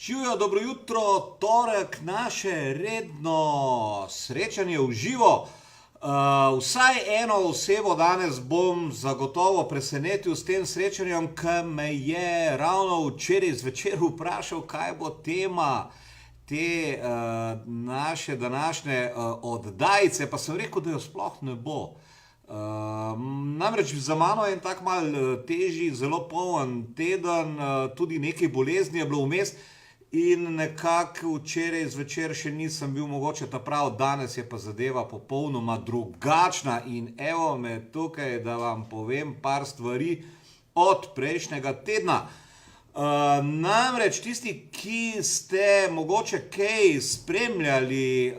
Živijo, dobro jutro, torek, naše redno srečanje v živo. Vsaj eno osebo danes bom zagotovo presenetil s tem srečanjem, ki me je ravno včeraj zvečer vprašal, kaj bo tema te naše današnje oddajice, pa sem rekel, da jo sploh ne bo. Namreč za mano je en tak mal težji, zelo poln teden, tudi nekaj bolezni je bilo vmes. In nekako včeraj zvečer še nisem bil mogoče ta prav, danes je pa zadeva popolnoma drugačna in evo me tukaj, da vam povem par stvari od prejšnjega tedna. Namreč tisti, ki ste mogoče kaj spremljali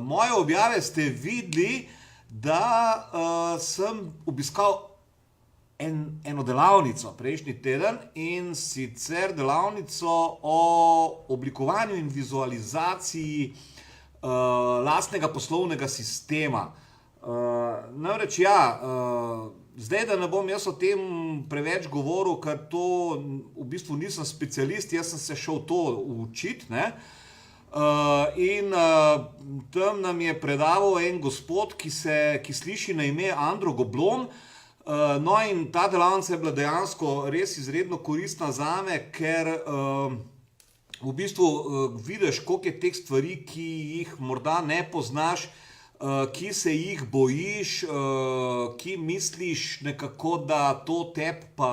moje objave, ste videli, da sem obiskal eno delavnico prejšnji teden, in sicer delavnico o oblikovanju in vizualizaciji lastnega poslovnega sistema. Namreč zdaj, da ne bom jaz o tem preveč govoril, ker to v bistvu nisem specialist, jaz sem se šel to učiti, ne. In tam nam je predaval en gospod, ki sliši na ime Andro Goblon. No, in ta delavnica je bila dejansko res izredno koristna zame, ker v bistvu vidiš, koliko je teh stvari, ki jih morda ne poznaš, ki se jih bojiš, ki misliš nekako, da to tebi pa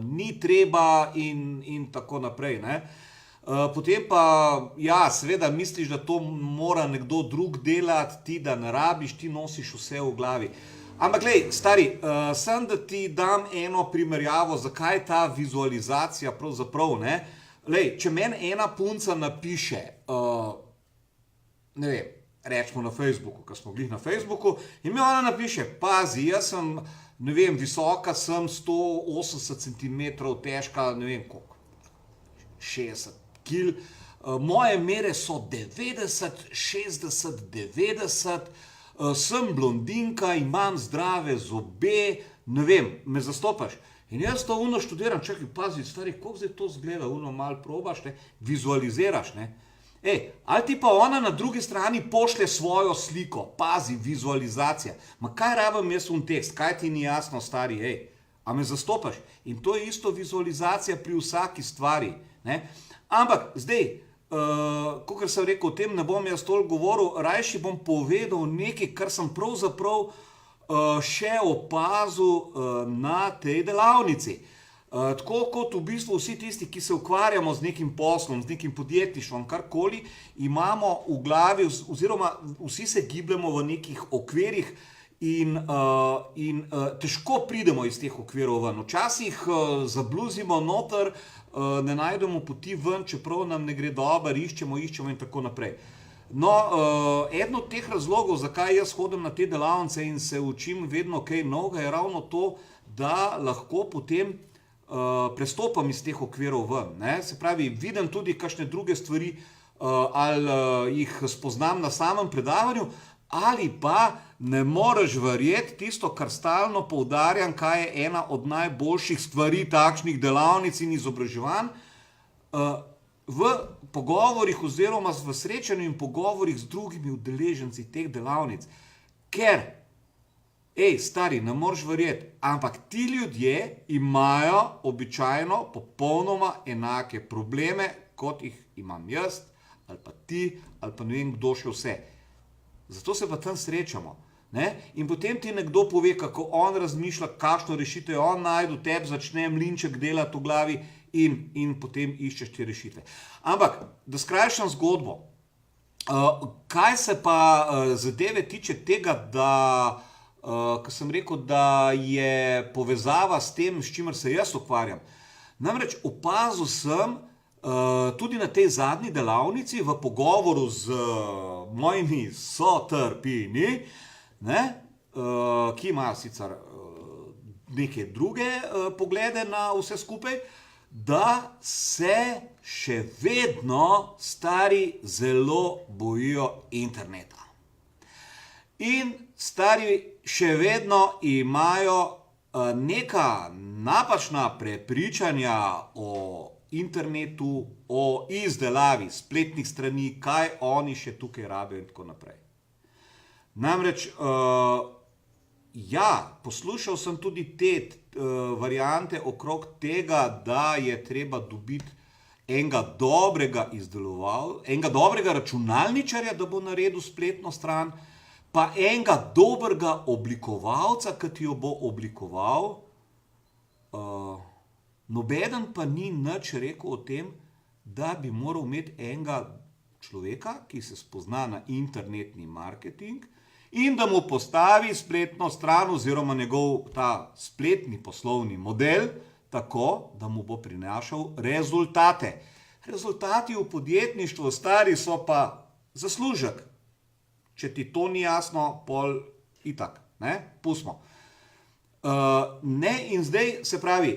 ni treba in tako naprej, ne. Potem pa, seveda misliš, da to mora nekdo drug delati, ti da ne rabiš, ti nosiš vse v glavi. Ampak glej, stari, sem da ti dam eno primerjavo, zakaj ta vizualizacija pravzaprav, ne. Glej, če meni ena punca napiše, ne vem, rečemo na Facebooku, ker smo glih na Facebooku, in mi ona napiše, pazi, jaz sem, ne vem, visoka sem 180 centimetrov, težka, ne vem koliko, 60 kil, moje mere so 90, 60, 90, sem blondinka, imam zdrave zobe, ne vem, me zastopaš. In jaz to študiram, čakaj, pazi, stari, koliko zdaj to zgleda, malo probaš, ne, vizualiziraš, ne. Ali ti pa ona na drugi strani pošlje svojo sliko, pazi, vizualizacija. Ma kaj rabim jaz tekst, kaj ti ni jasno, stari, a me zastopaš? In to je isto vizualizacija pri vsaki stvari, ne. Ampak, zdaj, kakor sem rekel, o tem ne bom jaz toliko govoril, rajši bom povedal nekaj, kar sem pravzaprav še opazil na tej delavnici. Tako kot v bistvu vsi tisti, ki se ukvarjamo z nekim poslom, z nekim podjetništvom, karkoli, imamo v glavi, oziroma vsi se gibljamo v nekih okvirih in težko pridemo iz teh okvirov ven. Včasih zabluzimo noter, ne najdemo poti ven, čeprav nam ne gre dobro, iščemo in tako naprej. No, eden od teh razlogov, zakaj jaz hodim na te delavnice in se učim vedno kaj novega, je ravno to, da lahko potem prestopam iz teh okvirov ven, ne. Se pravi, vidim tudi kakšne druge stvari, ali jih spoznam na samem predavanju, ali pa ne moreš verjeti tisto, kar stalno poudarjam, kaj je ena od najboljših stvari takšnih delavnic in izobraževanj, v pogovorih oziroma v srečanju in pogovorih z drugimi udeleženci teh delavnic. Ker, stari, ne moreš verjeti, ampak ti ljudje imajo običajno popolnoma enake probleme, kot jih imam jaz, ali pa ti, ali pa ne vem kdo še vse. Zato se pa tam srečamo, ne? In potem ti nekdo pove, kako on razmišlja, kakšno rešitev je on našel, tebi začne mlinček delati v glavi in potem iščeš te rešitve. Ampak, da skrajšam zgodbo, kaj se pa zadeve tiče tega, da, ko sem rekel, da je povezava s tem, s čimer se jaz ukvarjam. Namreč opazil sem, tudi na tej zadnji delavnici, v pogovoru z mojimi sotrpini, ne, ki imajo sicer neke druge poglede na vse skupaj, da se še vedno stari zelo bojijo interneta. In stari še vedno imajo neka napačna prepričanja o internetu, o izdelavi spletnih strani, kaj oni še tukaj rabijo in tako naprej. Namreč, poslušal sem tudi te variante okrog tega, da je treba dobiti enega dobrega enega dobrega računalničarja, da bo naredil spletno stran, pa enega dobrega oblikovalca, ki ti jo bo oblikoval. Nobeden pa ni nič rekel o tem, da bi moral imeti enega človeka, ki se spozna na internetni marketing in da mu postavi spletno stran oziroma njegov ta spletni poslovni model tako, da mu bo prinašal rezultate. Rezultati v podjetništvu, stari, so pa zaslužek. Če ti to ni jasno, pol itak, ne, pustimo. In zdaj se pravi,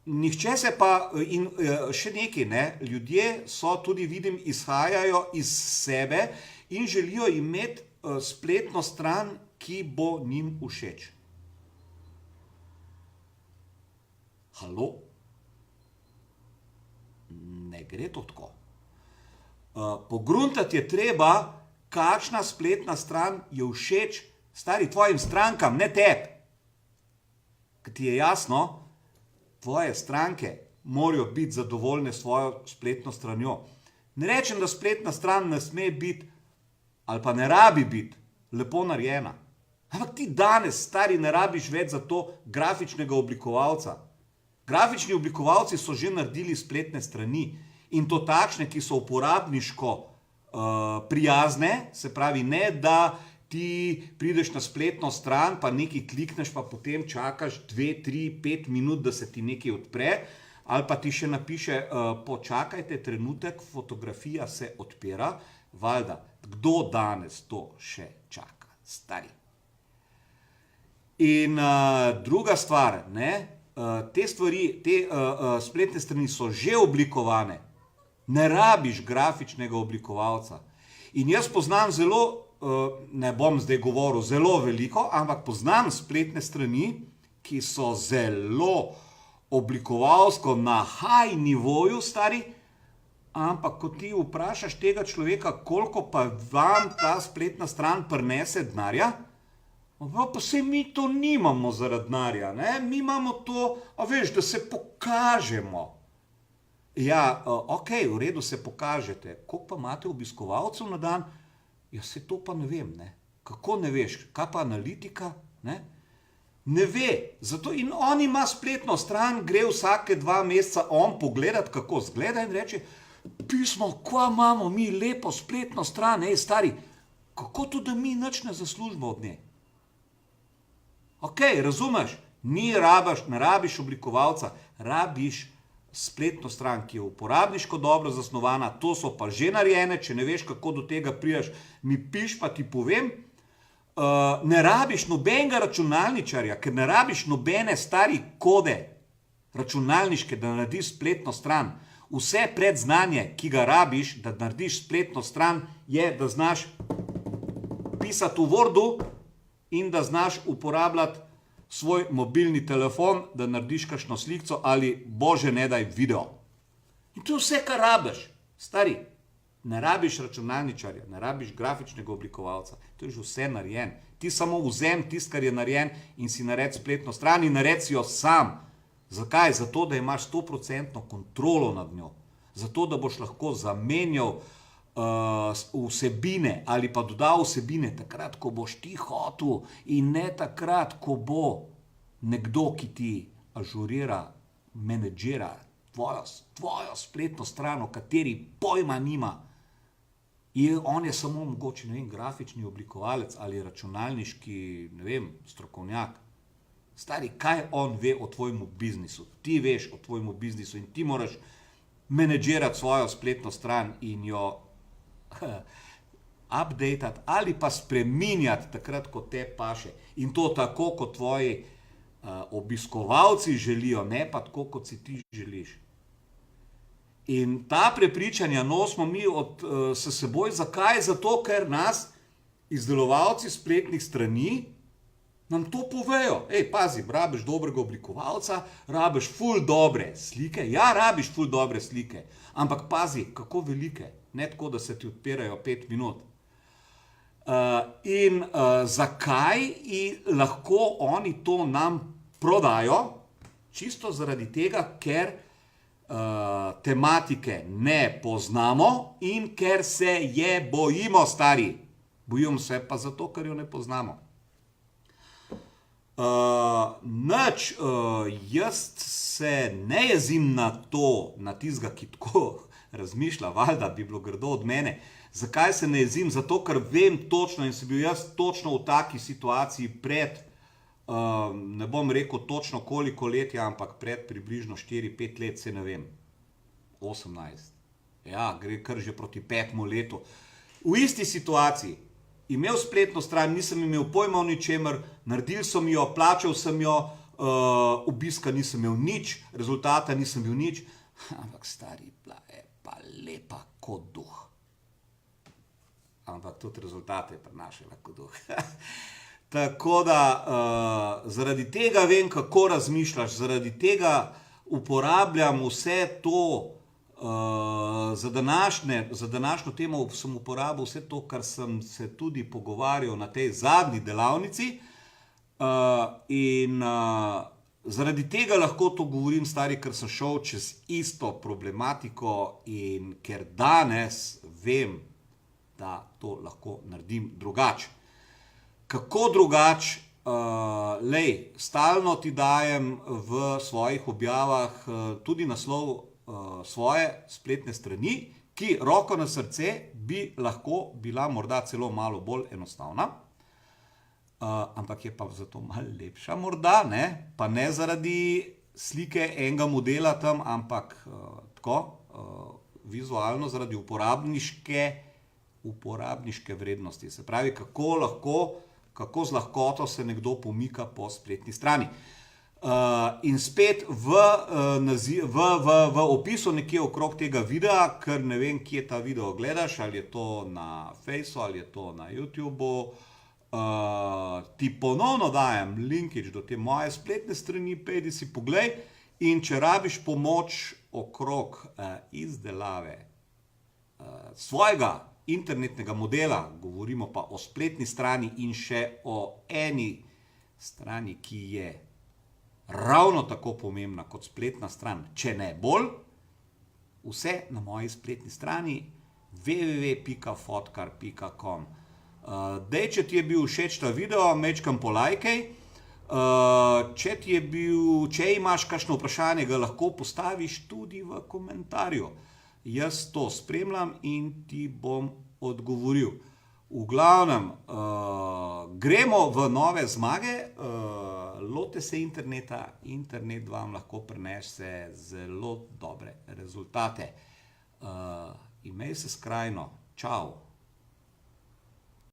nihče se pa, in še nekaj, ne, ljudje so tudi, vidim, izhajajo iz sebe in želijo imeti spletno stran, ki bo njim všeč. Halo? Ne gre to tako. Pogruntati je treba, kakšna spletna stran je všeč, stari, tvojim strankam, ne tebi. Ker ti je jasno, tvoje stranke morajo biti zadovoljne s svojo spletno stranjo. Ne rečem, da spletna stran ne sme biti, ali pa ne rabi biti lepo narejena. Ampak ti danes, stari, ne rabiš več za to grafičnega oblikovalca. Grafični oblikovalci so že naredili spletne strani in to takšne, ki so uporabniško prijazne, se pravi, ne da ti prideš na spletno stran, pa nekaj klikneš, pa potem čakaš 2, 3, 5 minut, da se ti nekaj odpre, ali pa ti še napiše, počakajte trenutek, fotografija se odpira. Valjda, kdo danes to še čaka, stari? In druga stvar, ne, te stvari, te spletne strani so že oblikovane, ne rabiš grafičnega oblikovalca. In jaz poznam zelo, ne bom zdaj govoril zelo veliko, ampak poznam spletne strani, ki so zelo oblikovalsko na high nivoju, stari, ampak ko ti vprašaš tega človeka, koliko pa vam ta spletna stran prinese denarja, pa se mi to nimamo zaradi denarja, ne? Mi imamo to, veš, da se pokažemo. Ja, ok, v redu, se pokažete. Koliko pa imate obiskovalcev na dan? Ja, se to pa ne vem, ne. Kako ne veš? Kaj pa analitika? Ne ve. Zato in on ima spletno stran, gre vsake 2 meseca on pogledati, kako zgleda in reče, pismo, kva imamo mi lepo spletno stran, stari, kako to, da mi nič ne zaslužimo od nje? Ok, razumeš, ne rabiš oblikovalca, rabiš spletno stran, ki je uporabniško dobro zasnovana, to so pa že narejene, če ne veš, kako do tega prideš, mi piš, pa ti povem. Ne rabiš nobenega računalničarja, ker ne rabiš nobene stari kode računalniške, da narediš spletno stran. Vse predznanje, ki ga rabiš, da narediš spletno stran, je, da znaš pisati v Wordu in da znaš uporabljati svoj mobilni telefon, da narediš kakšno slikco ali, bože ne daj, video. In to je vse, kar rabiš. Stari, ne rabiš računalničarja, ne rabiš grafičnega oblikovalca. To je že vse narejen. Ti samo vzem tisto, kar je narejen in si naredi spletno stran in naredi jo sam. Zakaj? Zato, da imaš 100% kontrolo nad njo. Zato, da boš lahko zamenjal vsebine ali pa dodal vsebine takrat, ko boš ti hotel in ne takrat, ko bo nekdo, ki ti ažurira, menedžira tvojo spletno stran, o kateri pojma nima. On je samo mogoče, ne vem, grafični oblikovalec ali računalniški, ne vem, strokovnjak. Stari, kaj on ve o tvojemu biznisu? Ti veš o tvojemu biznisu in ti moraš menedžirati svojo spletno stran in jo updatati ali pa spreminjati takrat, ko te paše. In to tako, kot tvoji obiskovalci želijo, ne pa tako, kot si ti želiš. In ta prepričanja nosimo mi s seboj. Zakaj? Zato, ker nas izdelovalci spletnih strani nam to povejo. Pazi, rabiš dobrega oblikovalca, rabiš ful dobre slike. Ja, rabiš ful dobre slike, ampak pazi, kako velike. Ne tako, da se ti odpirajo 5 minut. Zakaj lahko oni to nam prodajo? Čisto zaradi tega, ker tematike ne poznamo in ker se je bojimo, stari. Bojimo se pa zato, ker jo ne poznamo. Jaz se ne jezim na to, na tistega, ki tako razmišlja, valjda bi bilo grdo od mene. Zakaj se ne jezim? Zato, ker vem točno in sem bil jaz točno v taki situaciji pred, ne bom rekel točno koliko let, ampak pred približno 4-5 let, se ne vem, 18. Ja, gre kar že proti 5. letu. V isti situaciji. Imel spletno stran, nisem imel pojma o ničemer, naredil sem jo, plačal sem jo, obiska nisem imel nič, rezultata nisem imel nič, ampak stari, bila je pa lepa kot duh. Ampak tudi rezultate je prinašala kot duh. Tako da, zaradi tega vem, kako razmišljaš, zaradi tega uporabljam vse to, za današnjo temo sem uporabil vse to, kar sem se tudi pogovarjal na tej zadnji delavnici, in zaradi tega lahko to govorim, stari, ker sem šel čez isto problematiko in ker danes vem, da to lahko naredim drugače. Kako drugače? Stalno ti dajem v svojih objavah tudi naslov svoje spletne strani, ki, roko na srce, bi lahko bila morda celo malo bolj enostavna, ampak je pa zato malo lepša morda, ne? Pa ne zaradi slike enega modela tam, ampak tako, vizualno zaradi uporabniške vrednosti. Se pravi, kako z lahkoto se nekdo pomika po spletni strani. In spet v opisu nekje okrog tega videa, ker ne vem, kje ta video gledaš, ali je to na Faceu, ali je to na YouTubeu, ti ponovno dajem linkič do te moje spletne strani, pejdi si poglej, in če rabiš pomoč okrog izdelave svojega internetnega modela, govorimo pa o spletni strani in še o eni strani, ki je ravno tako pomembna kot spletna stran, če ne bolj, vse na moji spletni strani www.fotkar.com. Če ti je bil všeč ta video, mečkam polajkaj. Če imaš kakšno vprašanje, ga lahko postaviš tudi v komentarju. Jaz to spremljam in ti bom odgovoril. V glavnem, gremo v nove zmage, lotite se interneta, internet vam lahko prinese zelo dobre rezultate. Imej se skrajno, čau.